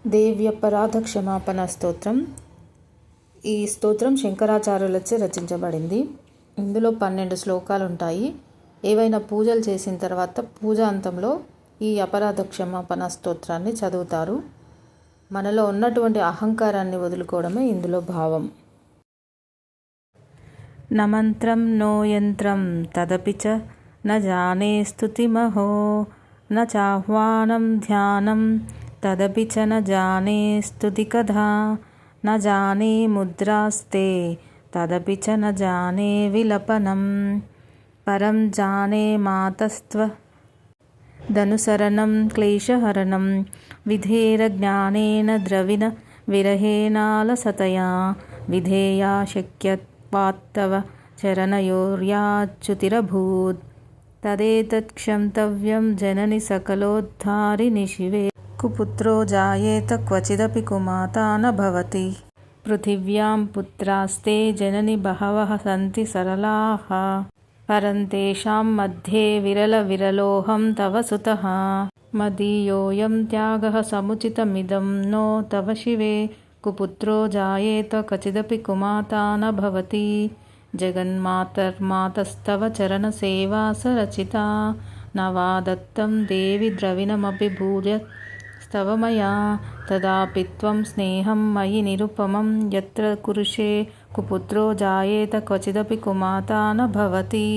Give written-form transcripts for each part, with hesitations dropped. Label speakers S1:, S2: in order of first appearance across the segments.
S1: దేవ్యపరాధ క్షమాపణ స్తోత్రం. ఈ స్తోత్రం శంకరాచార్యులచే రచించబడింది. ఇందులో 12 శ్లోకాలు ఉంటాయి. ఏవైనా పూజలు చేసిన తర్వాత పూజా అంతంలో ఈ అపరాధ క్షమాపణ స్తోత్రాన్ని చదువుతారు. మనలో ఉన్నటువంటి అహంకారాన్ని వదులుకోవడమే ఇందులో భావం. న మంత్రం నో యంత్రం తదపి చ న జానే స్తుతిమహో న చాహ్వానం ధ్యానం తదపి చ న జానే స్తుతికథా న జానే ముద్రాస్తే తదపి చ న జానే విలపనం పరం జానే మాతస్త్వ ధనుసరణం క్లేశహరణం విధేర జ్ఞానేన ద్రవిణ విరహేనాలసతయా విధేయా శక్యత్వాత్తవ చరణయోర్యాచ్యుతిరభూత్ తదేతత్ క్షంతవ్యం జనని సకలోద్ధారిణి శివే కుపుత్రో జాయేత క్వచిదపి కుమాతా న భవతి పృథివ్యాం పుత్రాస్తే జనని బహవః సంతి సరళాః పరంతేషాం మధ్యే విరలోహం తవ సుతః మదీయోయం త్యాగః సముచితమిదం నో తవ శివే కుపుత్రో జాయేత క్వచిదపి కుమాతా న భవతి జగన్మాతర్మాతస్తవ చరణసేవా సరచితా న వా దత్తం దేవి ద్రవిణమపి భూయస్తవ మయా తదాపి త్వం స్నేహం మయి నిరుపమం యత్ర కురుషే కుపుత్రో జాయేత క్వచిదపి కుమాతా న భవతి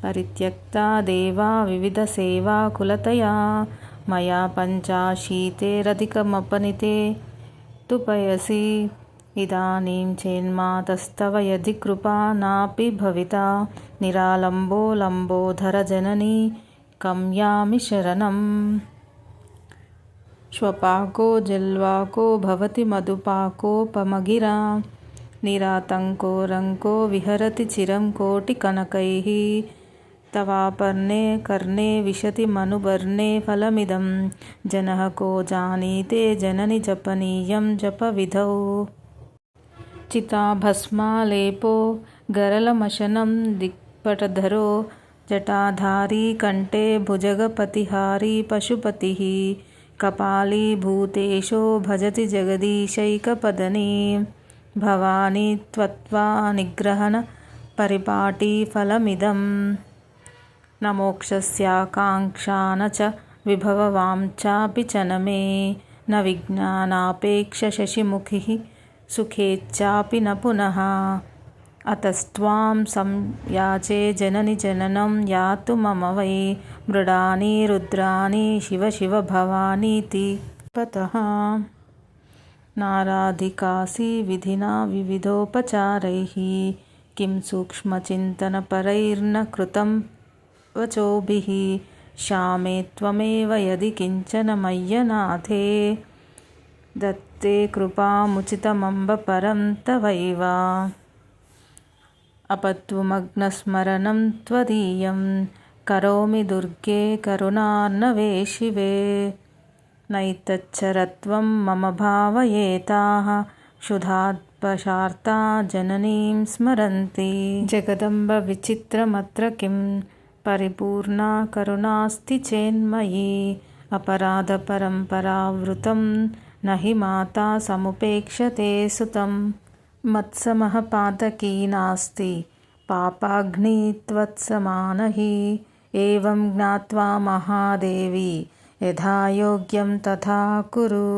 S1: పరిత్యక్తా దేవా వివిధ సేవా కులతయా మయా పంచాశీతేరధికమపనితే తు పయసి ఇదానీం చేన్మాతస్తవ యది కృపా నాపి భవితా నిరాలంబో లంబోధర జననీ కమ్యామి శరణం శ్వపాకో జల్వాకో భవతి మధుపాకోపమగిరా నిరాతంకో రంకో విహరతి చిరం కోటి కనకైః తవాపర్ణే కర్ణే విశతి మనుబర్ణే ఫలమిదం జనః కో జానీతే జనని జపనీయం జపవిధౌ చితాభస్మాలేపో గరళమశనం దిక్పటధరో జటాధారీ కంఠే భుజగపతిహారీ పశుపతిః కపాలీ భూతేశో భజతి జగదీశైకపదనీ భవానీ త్వత్వా నిగ్రహణ పరిపాటీ ఫలమిదం న మోక్షస్యాకాంక్షా న చ విభవవాంఛాపి చ న మే న విజ్ఞానాపేక్ష శశిముఖిః సుఖేచ్ఛాపి న పునః అతస్త్వాం సంయాచే జనని జననం యాతు మమ వై మృడాని రుద్రాని శివ శివ భవానీతి పతః నారాధికాసి విధినా వివిధోపచారైః కిం సూక్ష్మచింతనపరైర్న కృతం వచోభిః శ్యామే త్వమేవ యది కించన మయ్యనాథే దత్తే కృపాముచితమంబ పరం తవైవ అపత్వమగ్నస్మరణం త్వదీయం కరోమి దుర్గే కరుణార్ణవే శివే నైతచ్చరత్వం మమ భావయేతాః క్షుధాత్పశార్తా జననీం స్మరంతి జగదంబ విచిత్రమత్ర కిం పరిపూర్ణా కరుణాస్తి చేన్మయీ అపరాధ పరంపరావృతం నహి మాతా సముపేక్షతే సుతం మత్సమః పాతకీ నాస్తి పాపాగ్ని త్వత్సమానః ఏవం జ్ఞాత్వా మహాదేవి యథా యోగ్యం తథా కురు.